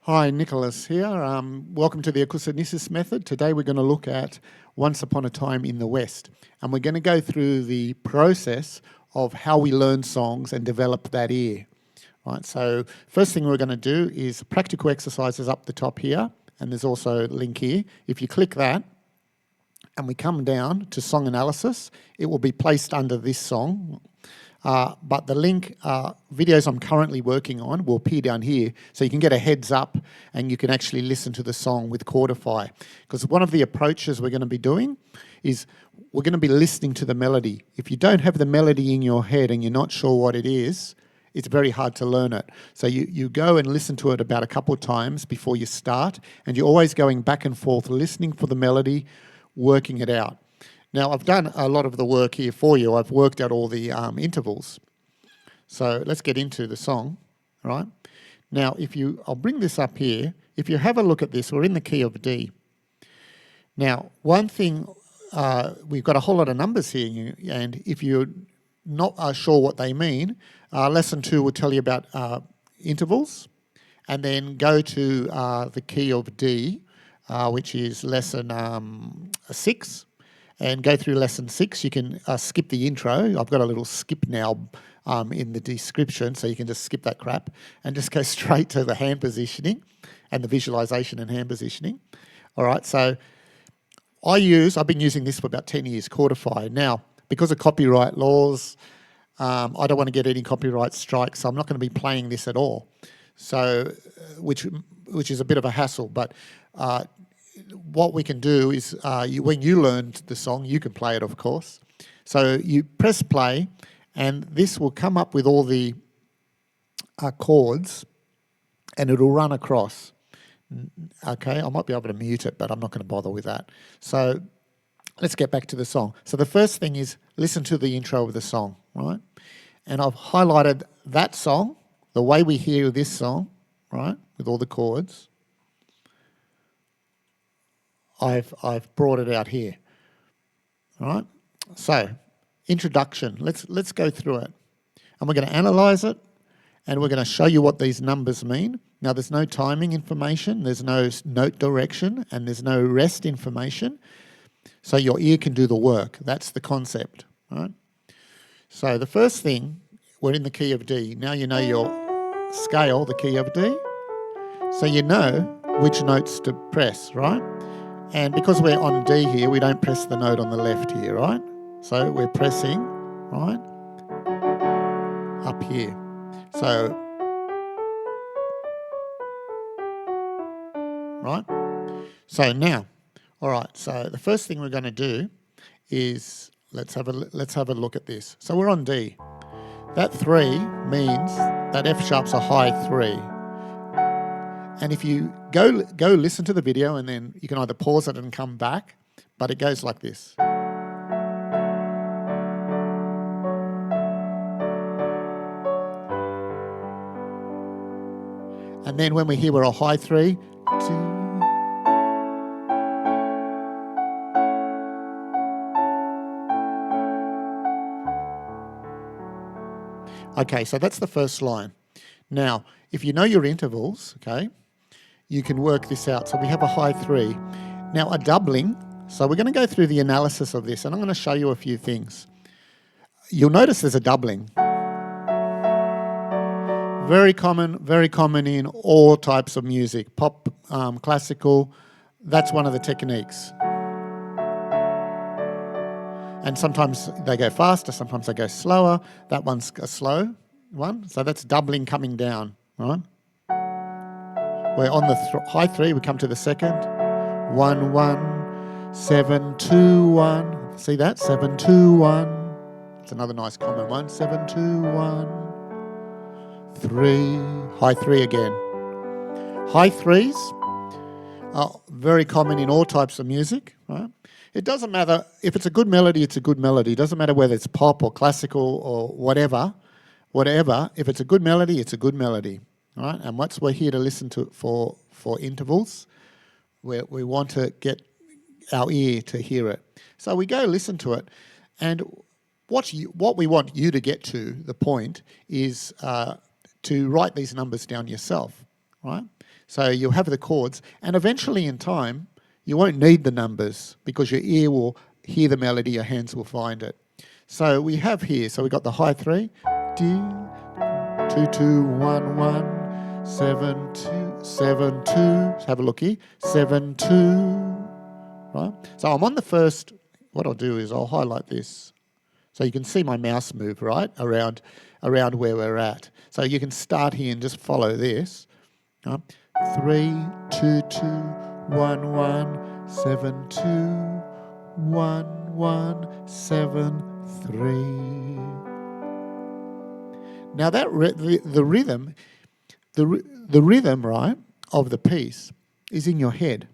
Hi, Nicholas here. Welcome to the Akousunesis method. Today we're going to look at Once Upon a Time in the West. And we're going to go through the process of how we learn songs and develop that ear. Right, so first thing we're going to do is practical exercises up the top here. And there's also a link here. If you click that and we come down to song analysis, it will be placed under this song. But the link, videos I'm currently working on will appear down here, so you can get a heads up and you can actually listen to the song with Chordify. Because one of the approaches we're going to be doing is we're going to be listening to the melody. If you don't have the melody in your head and you're not sure what it is, it's very hard to learn it. So you go and listen to it about a couple of times before you start, and you're always going back and forth, listening for the melody, working it out. Now, I've done a lot of the work here for you. I've worked out all the intervals. So let's get into the song, right? Now, I'll bring this up here. If you have a look at this, we're in the key of D. Now, one thing, we've got a whole lot of numbers here, and if you're not sure what they mean, lesson 2 will tell you about intervals, and then go to the key of D, which is lesson 6. And go through lesson 6. You can skip the intro. I've got a little skip now in the description, so you can just skip that crap and just go straight to the hand positioning and the visualization and hand positioning. All right, so I've been using this for about 10 years, Chordify. Now, because of copyright laws, I don't want to get any copyright strikes, so I'm not going to be playing this at all. So, which is a bit of a hassle, but what we can do is when you learned the song, you can play it, of course. So you press play, and this will come up with all the chords, and it'll run across. Okay, I might be able to mute it, but I'm not going to bother with that. So let's get back to the song. So the first thing is listen to the intro of the song, right? And I've highlighted that song, the way we hear this song, right, with all the chords. I've brought it out here. All right. So, introduction. Let's go through it, and we're going to analyze it, and we're going to show you what these numbers mean. Now, there's no timing information, there's no note direction, and there's no rest information. So your ear can do the work. That's the concept. Right. So the first thing, we're in the key of D. Now you know your scale, the key of D. So you know which notes to press, right? And because we're on D here, we don't press the note on the left here, right? So we're pressing, right, up here. So, right? So now, all right, so the first thing we're going to do is let's have a look at this. So we're on D. That 3 means that F sharp's a high 3. And if you go listen to the video, and then you can either pause it and come back, but it goes like this. And then when we hear we're a high 3, 2. Okay, so that's the first line. Now, if you know your intervals, okay, you can work this out. So we have a high 3. Now a doubling, so we're going to go through the analysis of this, and I'm going to show you a few things. You'll notice there's a doubling. Very common in all types of music, pop, classical. That's one of the techniques. And sometimes they go faster, sometimes they go slower. That one's a slow one, so that's doubling coming down, right? We're on the high 3, we come to the second. 1, 1, 7, 2, 1. See that? 7, 2, 1. It's another nice common one. 7, 2, 1. 3. High 3 again. High 3s are very common in all types of music, right? It doesn't matter. If it's a good melody, it's a good melody. It doesn't matter whether it's pop or classical or whatever. If it's a good melody, it's a good melody. All right, and once we're here to listen to for intervals, we want to get our ear to hear it. So we go listen to it, and what we want you to get to, the point, is to write these numbers down yourself. right? So you'll have the chords, and eventually in time, you won't need the numbers because your ear will hear the melody, your hands will find it. So we have here, so we've got the high 3, D, 2, 2, 1, 1, 7, 2, 7, 2. Let's have a look here, 7, 2, right? So I'm on the first, what I'll do is I'll highlight this. So you can see my mouse move, right, around where we're at. So you can start here and just follow this. 3, 2, 2, 1, 1, 7, 2, 1, 1, 7, 3. Now that the rhythm, the rhythm, right, of the piece is in your head.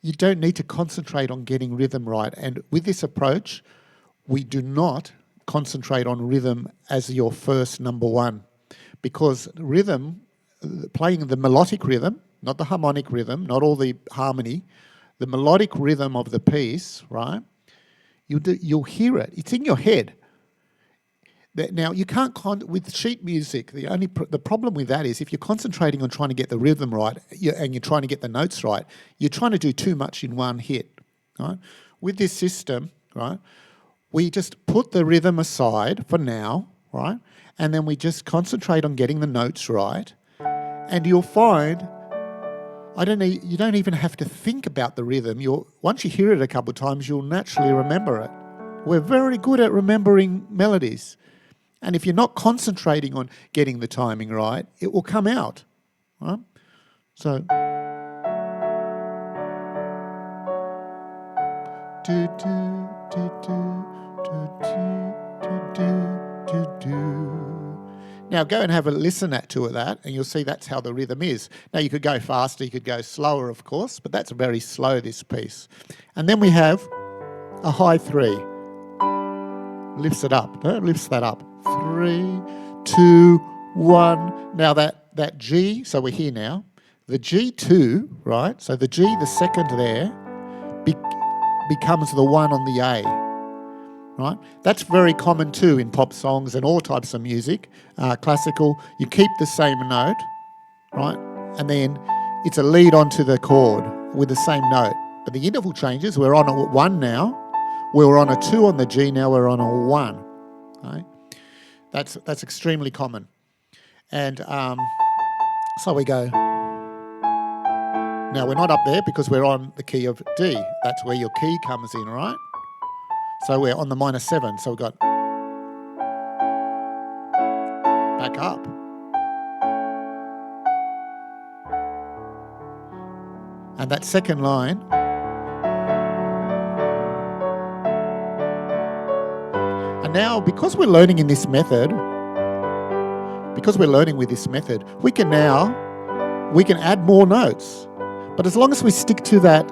You don't need to concentrate on getting rhythm right. And with this approach, we do not concentrate on rhythm as your first number one, because rhythm, playing the melodic rhythm, not the harmonic rhythm, not all the harmony, the melodic rhythm of the piece, right? You'll hear it. It's in your head. Now, you can't, with sheet music, the problem with that is if you're concentrating on trying to get the rhythm right and you're trying to get the notes right, you're trying to do too much in one hit, right? With this system, right, we just put the rhythm aside for now, right? And then we just concentrate on getting the notes right. And you'll find, you don't even have to think about the rhythm. Once you hear it a couple of times, you'll naturally remember it. We're very good at remembering melodies. And if you're not concentrating on getting the timing right, it will come out, right? So, do, do, do, do, do, do, do, do. Now go and have a listen to that, and you'll see that's how the rhythm is. Now you could go faster, you could go slower, of course, but that's very slow, this piece. And then we have a high 3. Lifts it up, lifts that up. 3, 2, 1. Now that G, so we're here now. The G2, right? So the G, the second there, becomes the 1 on the A, right? That's very common too in pop songs and all types of music. Classical, you keep the same note, right? And then it's a lead onto the chord with the same note. But the interval changes. We're on a 1 now. We were on a 2 on the G, now we're on a 1. Right? That's extremely common. And so we go. Now we're not up there because we're on the key of D. That's where your key comes in, right? So we're on the minor 7. So we've got back up. And that second line, and now because we're learning in this method, we can add more notes. But as long as we stick to that,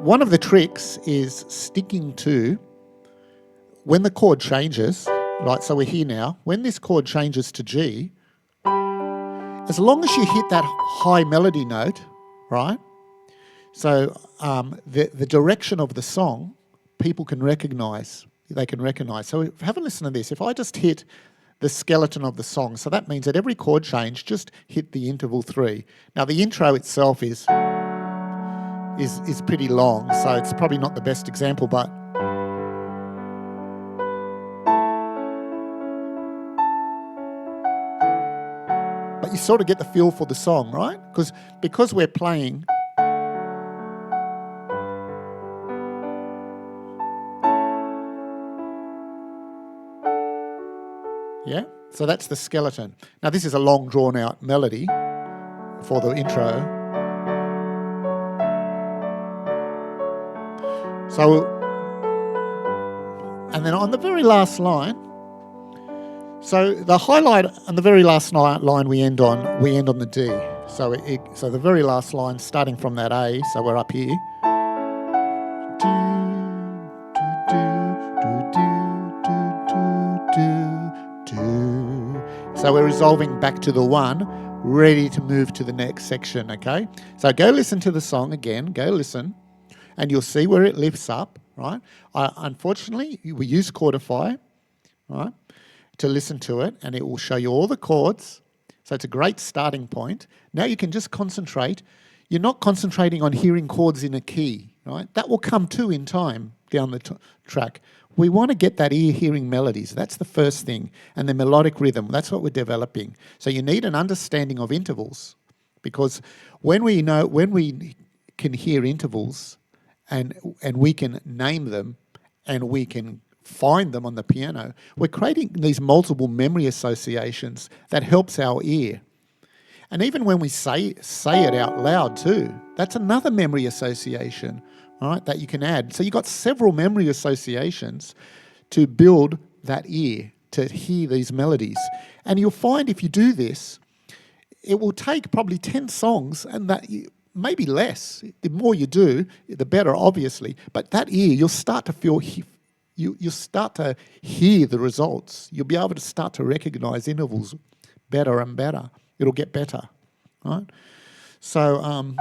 one of the tricks is sticking to when the chord changes, right? So we're here now. When this chord changes to G, as long as you hit that high melody note, right? So the direction of the song, people can recognise. They can recognise. So have a listen to this. If I just hit the skeleton of the song, so that means at every chord change, just hit the interval 3. Now the intro itself is pretty long, so it's probably not the best example, but you sort of get the feel for the song, right? Because we're playing. Yeah, so that's the skeleton. Now this is a long drawn out melody for the intro. So, and then on the very last line, so the highlight on the very last line we end on the D. So the very last line starting from that A, so we're up here. So we're resolving back to the 1, ready to move to the next section, okay? So go listen to the song again, go listen, and you'll see where it lifts up, right? Unfortunately, we use Chordify, right, to listen to it, and it will show you all the chords, So it's a great starting point. Now you can just concentrate. You're not concentrating on hearing chords in a key, right? That will come too in time down the track. We want to get that ear hearing melodies. That's the first thing. And the melodic rhythm, that's what we're developing. So you need an understanding of intervals, because when we can hear intervals and we can name them and we can find them on the piano, we're creating these multiple memory associations that helps our ear. And even when we say it out loud too, that's another memory association, all right, that you can add. So you've got several memory associations to build that ear, to hear these melodies. And you'll find if you do this, it will take probably 10 songs, and that maybe less. The more you do, the better, obviously. But that ear, you'll start to feel, you'll start to hear the results. You'll be able to start to recognize intervals better and better. It'll get better, right? So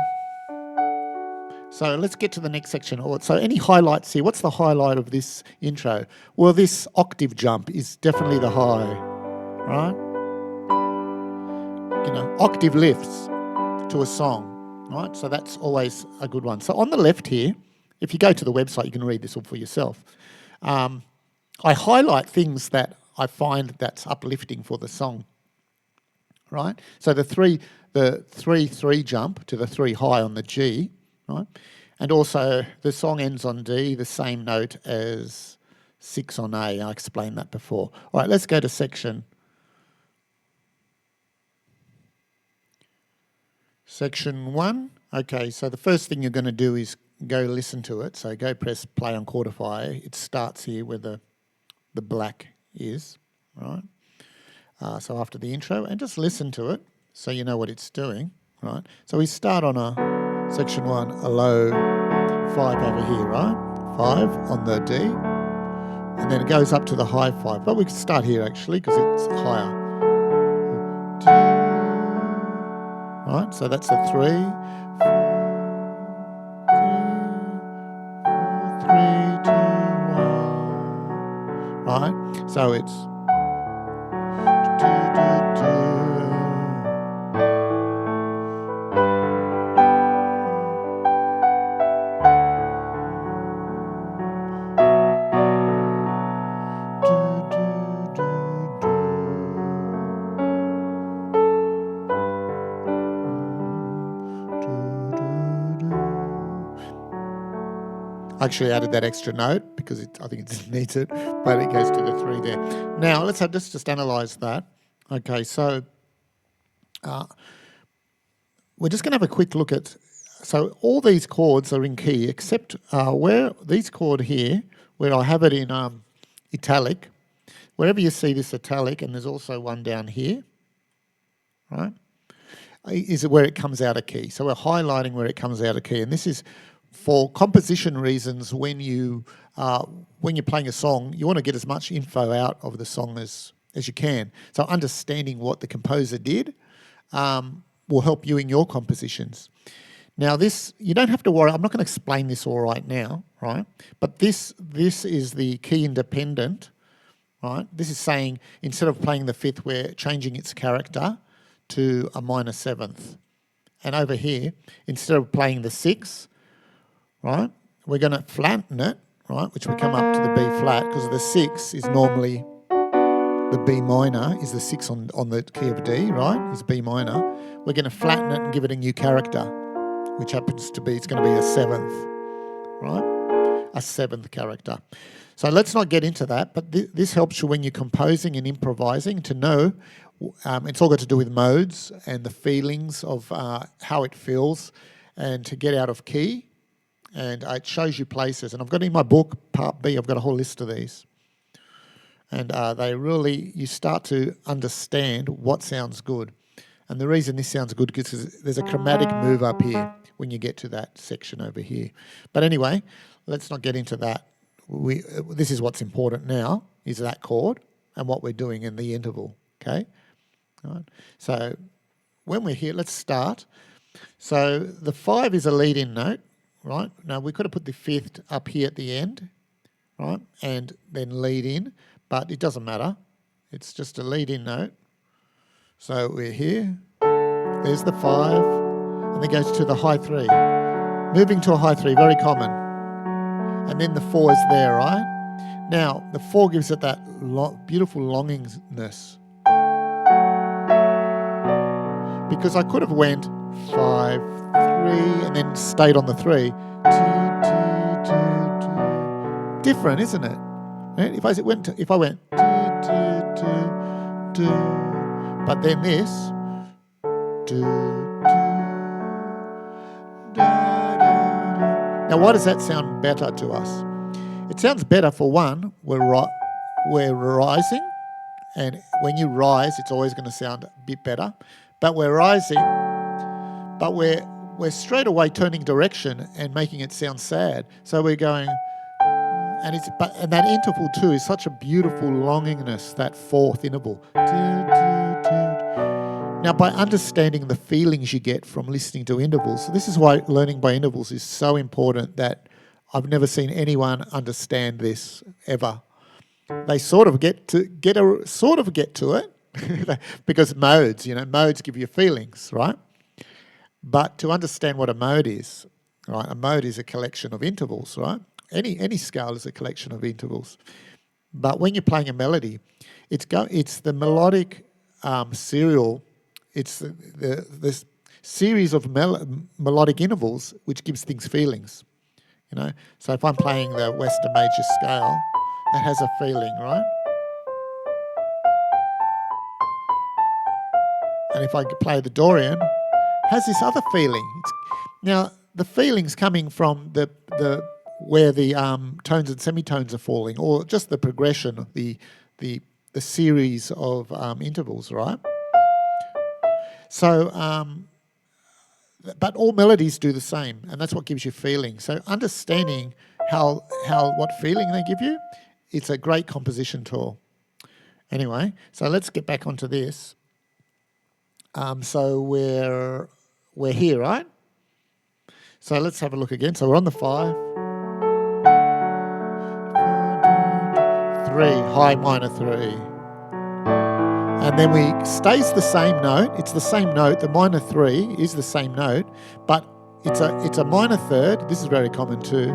let's get to the next section. So any highlights here? What's the highlight of this intro? Well, this octave jump is definitely the high, right? You know, octave lifts to a song, right? So that's always a good one. So on the left here, if you go to the website, you can read this all for yourself. I highlight things that I find that's uplifting for the song, right? So the 3-3 jump to the 3 high on the G, right? And also the song ends on D, the same note as 6 on A. I explained that before. All right, let's go to section 1. Okay, so the first thing you're going to do is go listen to it. So go press play on Chordify. It starts here where the black is, right? So after the intro, and just listen to it so you know what it's doing, right? So we start on a section 1, a low 5 over here, right? 5 on the D, and then it goes up to the high 5. But we can start here actually because it's higher. Right, so that's a 3, 4, 3, 2, 1. Right, so it's I actually added that extra note because I think it needs it, but it goes to the 3 there. Now, let's just analyse that. Okay, so we're just going to have a quick look at, so all these chords are in key except where these chord here, where I have it in italic, wherever you see this italic, and there's also one down here, right, is where it comes out of key. So we're highlighting where it comes out of key, and this is for composition reasons. When you're playing a song, you want to get as much info out of the song as you can. So understanding what the composer did will help you in your compositions. Now this, you don't have to worry, I'm not going to explain this all right now, right? But this is the key independent, right? This is saying instead of playing the 5th, we're changing its character to a minor 7th. And over here, instead of playing the 6, right, we're going to flatten it, right, which we come up to the B flat, because the 6 is normally the B minor, is the 6 on the key of D, right, is B minor. We're going to flatten it and give it a new character, which happens to be, it's going to be a 7th, right, a 7th character. So let's not get into that, but this helps you when you're composing and improvising to know, it's all got to do with modes and the feelings of how it feels, and to get out of key. And it shows you places. And I've got in my book, Part B, I've got a whole list of these. And you start to understand what sounds good. And the reason this sounds good is because there's a chromatic move up here when you get to that section over here. But anyway, let's not get into that. This is what's important now, is that chord and what we're doing in the interval, okay? All right. So when we're here, let's start. So the 5 is a lead-in note. Right, now we could have put the 5th up here at the end, right, and then lead in, but it doesn't matter. It's just a lead in note. So we're here, there's the 5, and then goes to the high 3. Moving to a high 3, very common. And then the 4 is there, right? Now, the 4 gives it that beautiful longingness. Because I could have went 5, 3, and then stayed on the 3. Different, isn't it? Right? If I went but then this Now, why does that sound better to us? It sounds better for one, we're rising, and when you rise, it's always going to sound a bit better. But we're rising, but we're straight away turning direction and making it sound sad. So we're going, and that interval too is such a beautiful longingness, that 4th interval. Now, by understanding the feelings you get from listening to intervals, this is why learning by intervals is so important, that I've never seen anyone understand this ever. They sort of get to it because modes give you feelings, right? But to understand what a mode is, right? A mode is a collection of intervals, right? Any scale is a collection of intervals. But when you're playing a melody, it's the melodic serial. It's this series of melodic intervals which gives things feelings, So if I'm playing the Western major scale, that has a feeling, right? And if I play the Dorian, it has this other feeling. Now the feeling's coming from where the tones and semitones are falling, or just the progression of the series of intervals, right? So, but all melodies do the same, and that's what gives you feeling. So understanding what feeling they give you, it's a great composition tool. Anyway, so let's get back onto this. So we're here, right? So let's have a look again. So we're on the 5, 3, high minor 3. And then stays the same note. It's the same note. The minor 3 is the same note, but it's a minor 3rd. This is very common too.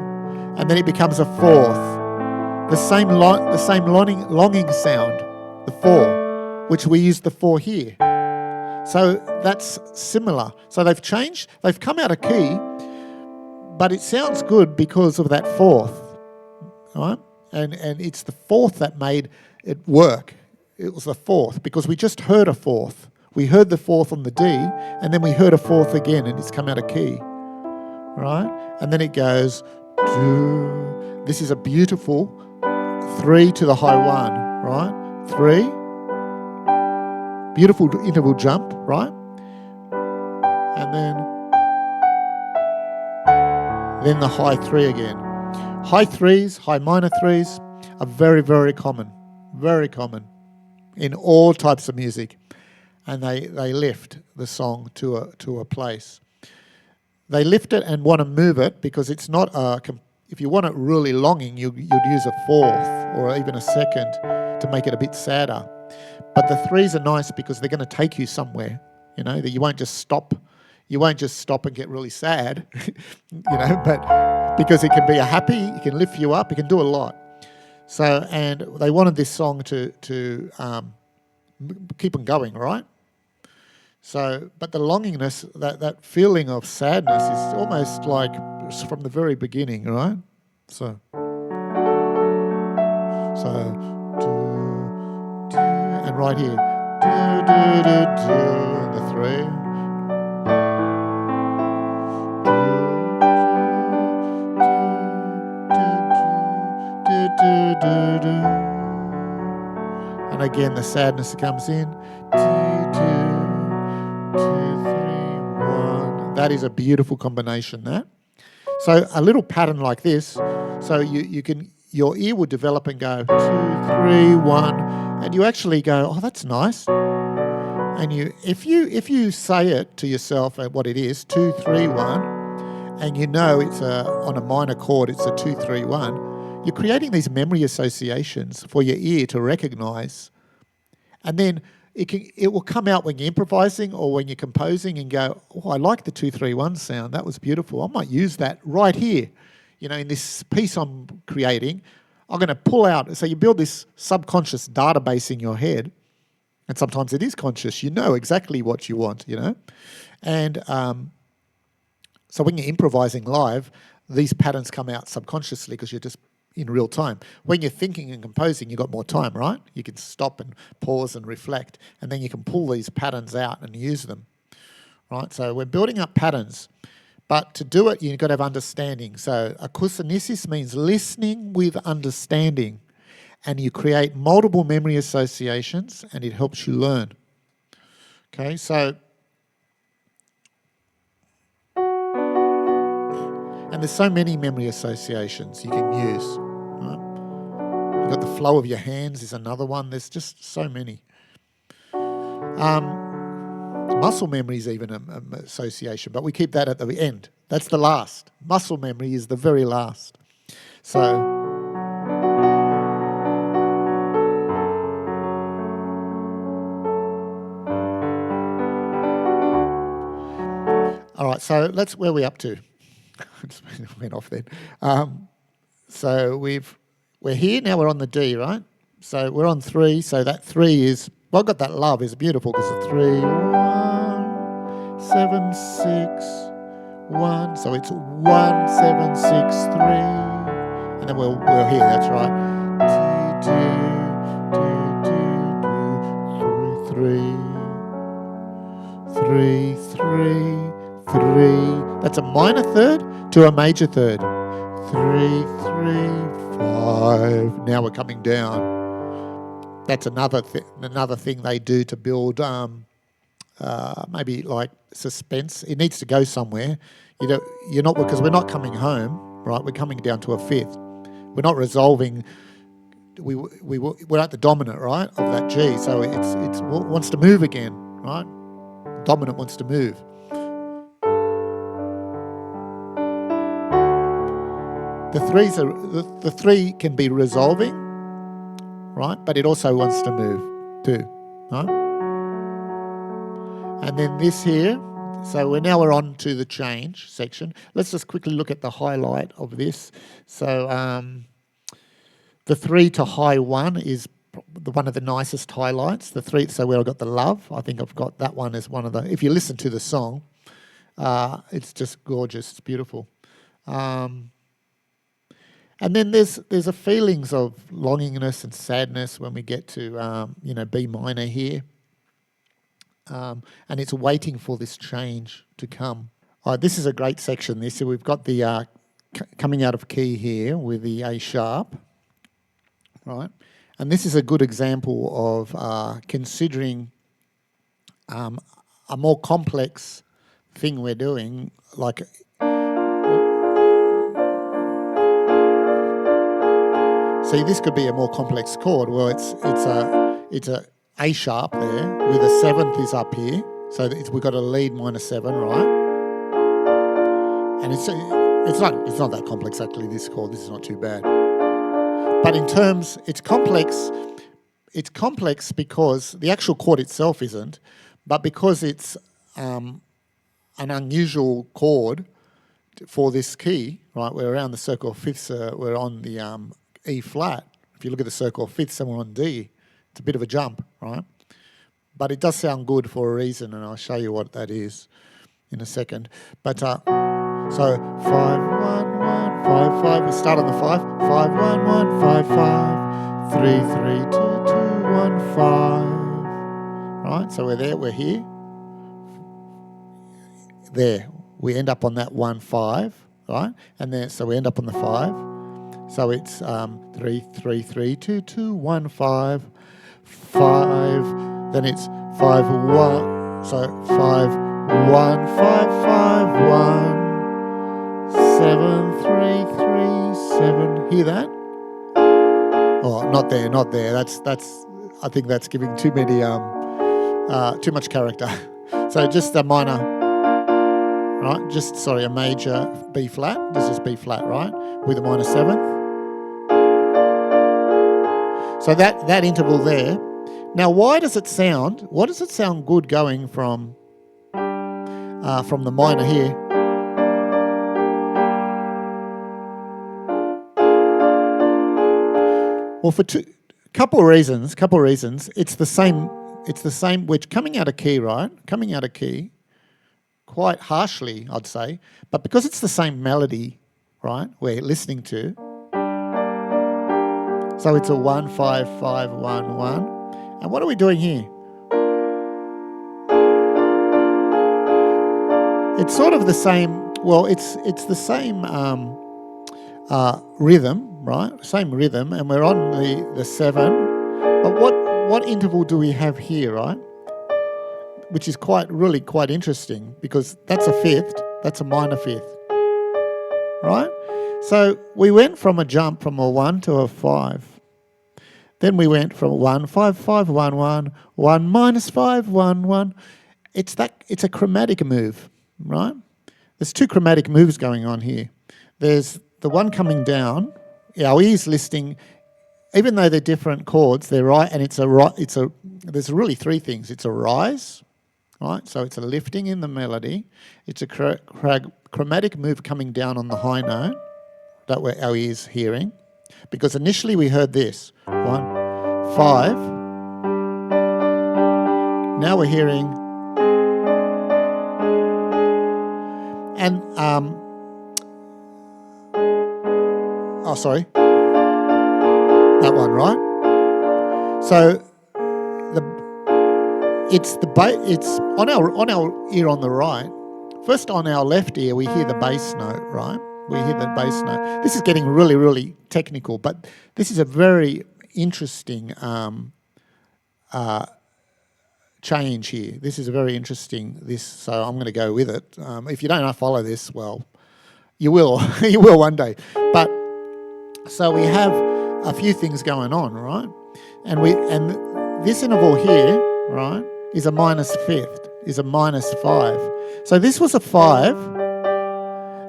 And then it becomes a 4th. The same longing sound, the 4, which we use the 4 here. So that's similar. So they've changed. They've come out of key, but it sounds good because of that 4th, right? And it's the 4th that made it work. It was the 4th, because we just heard a 4th. We heard the 4th on the D, and then we heard a 4th again, and it's come out of key, right? And then it goes, do. This is a beautiful 3 to the high 1, right? 3, beautiful interval jump, right? And then the high 3 again. High 3s, high minor 3s are very, very common, in all types of music, and they lift the song to a place. They lift it and want to move it because it's not if you want it really longing, you'd use a 4th or even a 2nd to make it a bit sadder. But the 3s are nice because they're going to take you somewhere. That you won't just stop. You won't just stop and get really sad. But because it can be a happy, it can lift you up, it can do a lot. So, and they wanted this song to keep on going, right? So, but the longingness, that feeling of sadness is almost like from the very beginning, right? So, and right here, the 3. And again, the sadness comes in. 2, 2, 3, 1. That is a beautiful combination. That. So a little pattern like this. So your ear will develop and go 2, 3, 1, and you actually go, oh, that's nice. And if you say it to yourself what it is, 2, 3, 1, and it's on a minor chord, it's a 2, 3, 1. You're creating these memory associations for your ear to recognize. And then it will come out when you're improvising or when you're composing and go, oh, I like the 2-3-1 sound. That was beautiful. I might use that right here. In this piece I'm creating, I'm going to pull out. So you build this subconscious database in your head, and sometimes it is conscious. You know exactly what you want, And so when you're improvising live, these patterns come out subconsciously because you're just in real time. When you're thinking and composing, you've got more time, right? You can stop and pause and reflect, and then you can pull these patterns out and use them, right? So we're building up patterns, but to do it, you've got to have understanding. So Akousunesis means listening with understanding, and you create multiple memory associations, and it helps you learn. Okay, so... And there's so many memory associations you can use. Right? You've got the flow of your hands is another one. There's just so many. Muscle memory is even an association, but we keep that at the end. That's the last. Muscle memory is the very last. So... All right, so where are we up to? Just went off then. So we're here, now we're on the D, right? So we're on 3, so that 3 is, well, I've got that love is beautiful because of 3, 1, 7, 6, 1. So it's 1, 7, 6, 3. And then we're here, that's right. 3, 3. That's a minor third to a major third. 3, 5. Now we're coming down. That's another thing they do to build maybe like suspense. It needs to go somewhere. You're not, because we're not coming home, right? We're coming down to a 5th. We're not resolving. We're at the dominant, right, of that G. So it wants to move again, right? Dominant wants to move. The 3 can be resolving, right? But it also wants to move too, right? And then this here, so we're on to the change section. Let's just quickly look at the highlight of this. So the 3 to high 1 is one of the nicest highlights. The 3, so where I've got the love, I think I've got that one as one of the, if you listen to the song, it's just gorgeous, it's beautiful. And then there's a feelings of longingness and sadness when we get to B minor here, and it's waiting for this change to come. This is a great section. So we've got the coming out of key here with the A sharp, right? And this is a good example of considering a more complex thing we're doing, like. See, this could be a more complex chord. Well, it's a A sharp there with a 7th is up here, so we've got a lead minor 7, right? And it's not that complex actually. This chord, this is not too bad. But in terms, it's complex. It's complex because the actual chord itself isn't, but because it's an unusual chord for this key, right? We're around the circle of 5ths. We're on the E flat. If you look at the circle of 5ths, and we're on D. It's a bit of a jump, right? But it does sound good for a reason, and I'll show you what that is in a second. But so 5 1 1 5 5. We start on the 5. 5 1 1 5 5 3 3 2 2 1 5. Right. So we're there. We're here. There. We end up on that 1 5. Right. And then so we end up on the 5. So it's 3 3 3 2 2 1 5 5. Then it's 5 1. So 5 1 5 5 1 7 3 3 7. Hear that? Oh, not there, not there. That's. I think that's giving too many too much character. So just a minor. Right, a major B flat. This is B flat, right? With a minor 7th. So that interval there, Now, why does it sound? What does it sound good going from the minor here? Well, for couple of reasons. It's the same. We're coming out of key, right? Coming out of key, quite harshly, I'd say. But because it's the same melody, right? We're listening to. So it's a 1 5 5 1 1. And what are we doing here? It's sort of the same. Well, it's the same rhythm, right? Same rhythm, and we're on the 7. But what interval do we have here, right? Which is really quite interesting, because that's a fifth. That's a minor fifth, right? So we went from a jump from a 1 to a 5. Then we went from 1 5 5 1 1 1 minus 5 1 1. It's a chromatic move, right? There's two chromatic moves going on here. There's the one coming down. Our ears listening, even though they're different chords, they're right, and there's really three things. It's a rise, right? So it's a lifting in the melody. It's a chromatic move coming down on the high note that our ears hearing, because initially we heard this 1 5. Now we're hearing, and that one, right? So it's on our ear on the right. First, on our left ear, we hear the bass note, right? We hear the bass note. This is getting really, really technical, but this is a very interesting change here. This is a very interesting. So I'm going to go with it. If you don't follow this, well, you will. You will one day. But so we have a few things going on, right? And this interval here, right, is a minus fifth, is a minus 5. So this was a 5.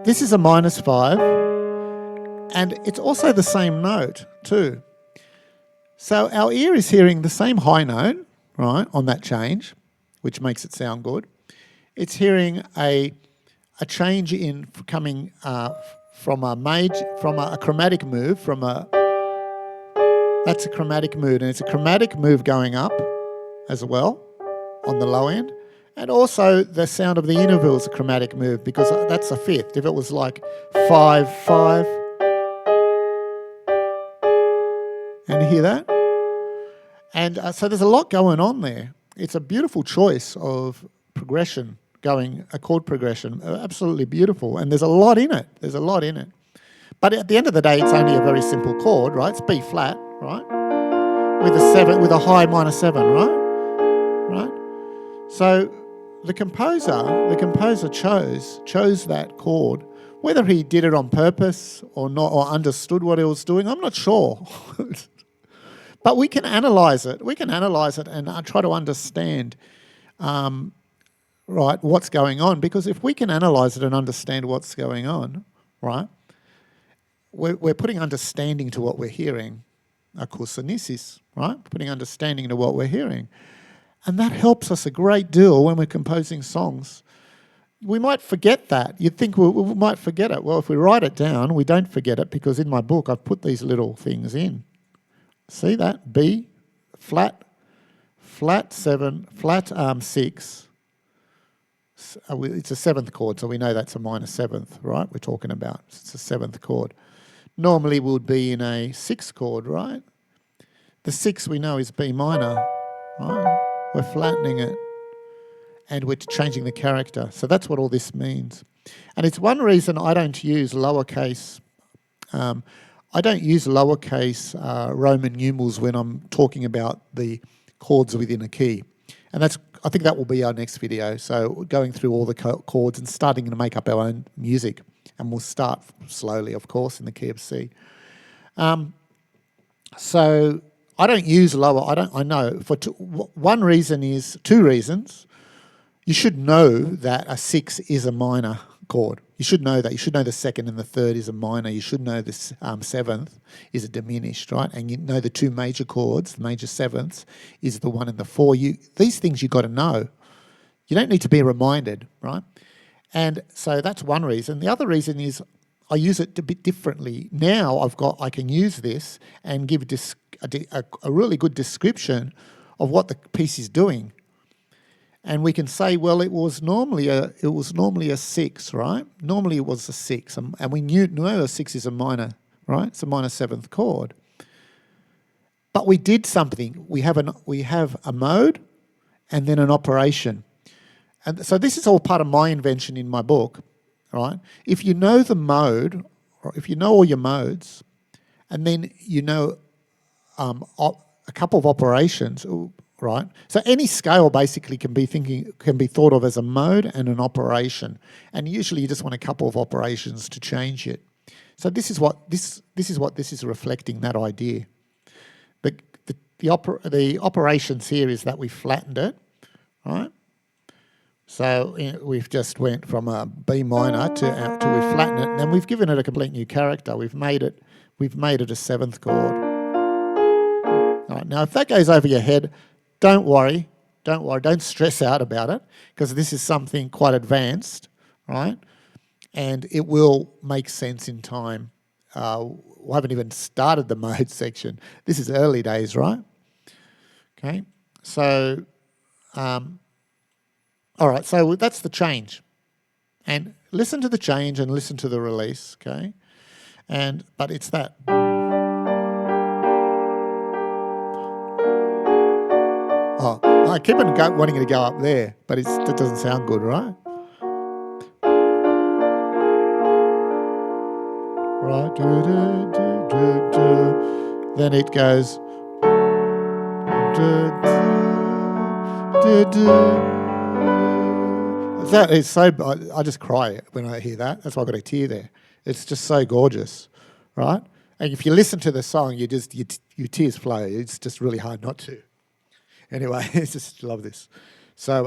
This is a minus 5, and it's also the same note too. So our ear is hearing the same high note, right, on that change, which makes it sound good. It's hearing a change in coming from a chromatic move, that's a chromatic move, and it's a chromatic move going up as well on the low end. And also the sound of the interval is a chromatic move, because that's a fifth. If it was like 5 5, and you hear that? And so there's a lot going on there. It's a beautiful choice of progression, a chord progression, absolutely beautiful. And there's a lot in it. But at the end of the day, it's only a very simple chord, right? It's B flat, right? With a high minor 7, right? So the composer chose that chord. Whether he did it on purpose or not, or understood what he was doing, I'm not sure. But we can analyze it. And try to understand, right, what's going on. Because if we can analyze it and understand what's going on, right, we're putting understanding to what we're hearing. Akousunesis, right? Putting understanding to what we're hearing. And that helps us a great deal when we're composing songs. We might forget that. You'd think we might forget it. Well, if we write it down, we don't forget it, because in my book I've put these little things in. See that? B, flat 7, flat 6. It's a 7th chord, so we know that's a minor 7th, right? We're talking about. It's a 7th chord. Normally would be in a 6th chord, right? The 6 we know is B minor, right? We're flattening it, and we're changing the character. So that's what all this means. And it's one reason I don't use lowercase Roman numerals when I'm talking about the chords within a key. And I think that will be our next video. So going through all the chords and starting to make up our own music. And we'll start slowly, of course, in the key of C. So I don't use lower. I know for two reasons. You should know that a 6 is a minor chord. You should know that. You should know the second and the third is a minor. You should know the seventh is a diminished, right? And you know the two major chords, the major sevenths, is the 1 and the 4. These things you've got to know. You don't need to be reminded, right? And so that's one reason. The other reason is I use it a bit differently. Now I can use this and give a really good description of what the piece is doing. And we can say, well, it was normally a 6, right? Normally it was a 6, and we know a 6 is a minor, right? It's a minor 7th chord. But we did something. We have a mode, and then an operation, and so this is all part of my invention in my book, right? If you know the mode, or if you know all your modes, and then you know a couple of operations. Right, so any scale basically can be thought of as a mode and an operation, and usually you just want a couple of operations to change it. So this is what this is reflecting, that idea. But the operations here is that we flattened it, right? So we've just went from a B minor to we flattened it, and then we've given it a complete new character. We've made it a 7th chord. All right, now if that goes over your head, don't worry, don't stress out about it, because this is something quite advanced, right? And it will make sense in time. We haven't even started the mode section. This is early days, right? Okay, so, all right, so that's the change. And listen to the change and listen to the release, okay? But it's that. Oh, I keep on wanting it to go up there, but it doesn't sound good, right? Right, then it goes. That is so. I just cry when I hear that. That's why I got a tear there. It's just so gorgeous, right? And if you listen to the song, your tears flow. It's just really hard not to. Anyway, I just love this. So,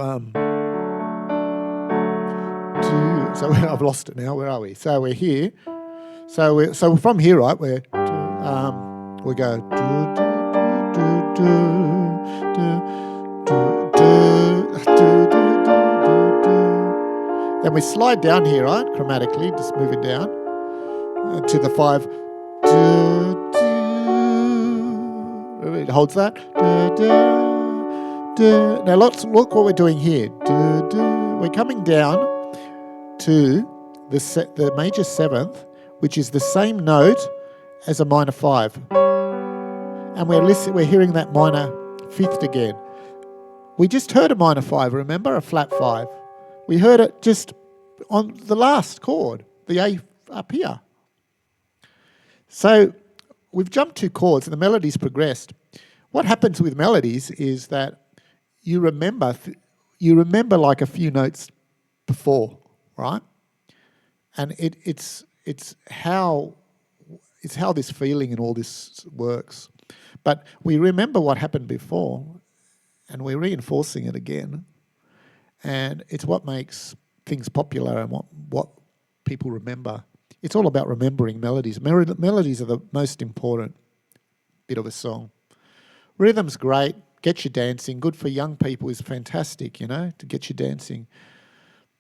I've lost it now. Where are we? So we're here. So from here, right? We go. Then we slide down here, right? Chromatically, just moving down to the 5. It holds that. Now look what we're doing here. We're coming down to the major 7th, which is the same note as a minor 5, and we're hearing that minor 5th again. We just heard a minor 5. Remember, a flat 5. We heard it just on the last chord, the A up here. So we've jumped 2 chords, and the melody's progressed. What happens with melodies is that you remember like a few notes before, right? And it's how this feeling and all this works. But we remember what happened before, and we're reinforcing it again. And it's what makes things popular and what people remember. It's all about remembering melodies. Melodies are the most important bit of a song. Rhythm's great, gets you dancing. Good for young people is fantastic, to get you dancing.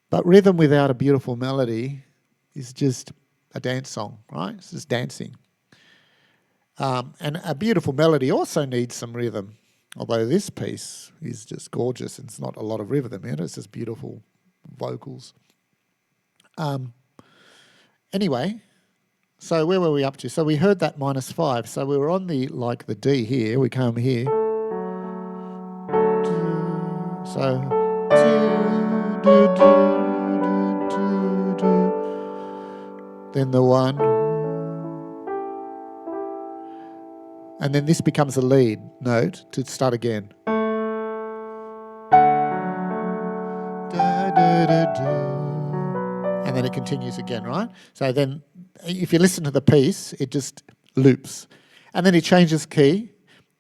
But rhythm without a beautiful melody is just a dance song, right? It's just dancing. And a beautiful melody also needs some rhythm, although this piece is just gorgeous and it's not a lot of rhythm in it. It's just beautiful vocals. Anyway, so where were we up to? So we heard that -5. So we were on the D here. We come here. So then the 1, and then this becomes a lead note to start again. And then it continues again, right? So then if you listen to the piece, it just loops. And then it changes key.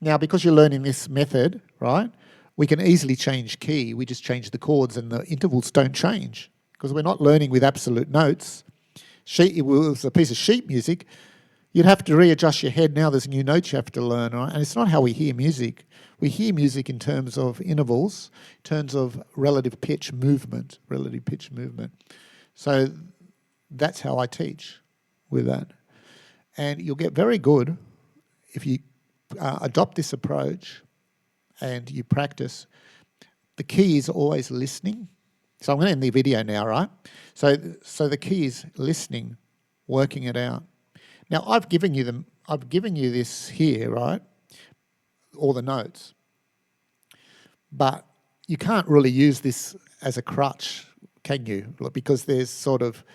Now, because you're learning this method, right, we can easily change key. We just change the chords and the intervals don't change because we're not learning with absolute notes. If it was a piece of sheet music, you'd have to readjust your head. Now there's new notes you have to learn, right? And it's not how we hear music. We hear music in terms of intervals, in terms of relative pitch movement. So that's how I teach with that. And you'll get very good if you adopt this approach and you practice. The key is always listening. So I'm going to end the video now, right? So the key is listening, working it out. Now I've given you this here, right? All the notes. But you can't really use this as a crutch, can you? Because there's sort of,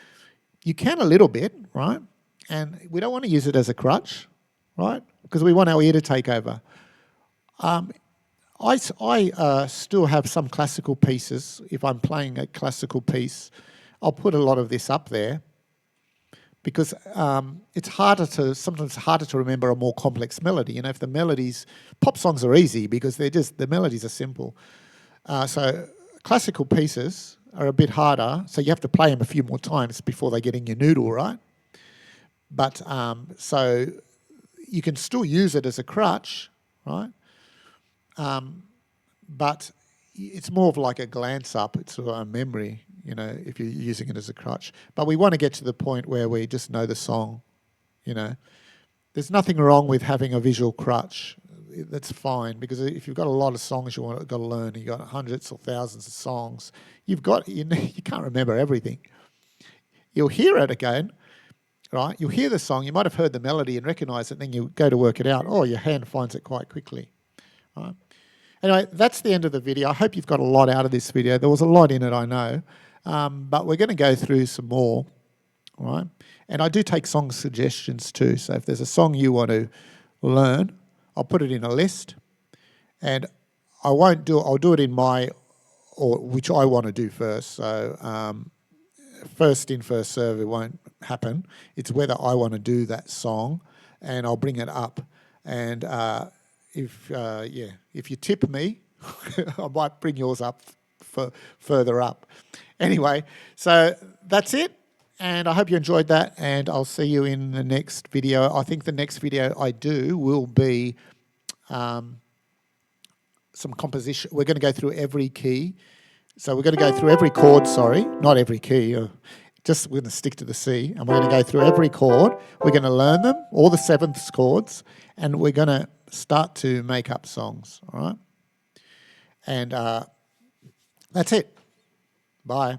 you can a little bit, right? And we don't want to use it as a crutch, right? Because we want our ear to take over. I still have some classical pieces. If I'm playing a classical piece, I'll put a lot of this up there because it's sometimes harder to remember a more complex melody. You know, if the melodies, pop songs are easy because the melodies are simple. So classical pieces are a bit harder, so you have to play them a few more times before they get in your noodle, right? But so you can still use it as a crutch, right? But it's more of like a glance up. It's sort of a memory, you know, if you're using it as a crutch. But we want to get to the point where we just know the song, you know. There's nothing wrong with having a visual crutch. That's fine, because if you've got a lot of songs got to learn, you've got hundreds or thousands of songs, you can't remember everything. You'll hear it again, right? You'll hear the song, you might have heard the melody and recognise it, and then you go to work it out. Oh, your hand finds it quite quickly, right? Anyway, that's the end of the video. I hope you've got a lot out of this video. There was a lot in it, I know. But we're going to go through some more, right? And I do take song suggestions too. So if there's a song you want to learn, I'll put it in a list. And I'll do it in which I want to do first. So first in, first serve, it won't happen. It's whether I want to do that song, and I'll bring it up. And if you tip me, I might bring yours up further up. Anyway, so that's it. And I hope you enjoyed that, and I'll see you in the next video. I think the next video I do will be some composition. We're going to go through every key. So we're going to go through every chord, not every key. We're going to stick to the C, and we're going to go through every chord. We're going to learn them, all the seventh chords, and we're going to start to make up songs, all right? And that's it. Bye.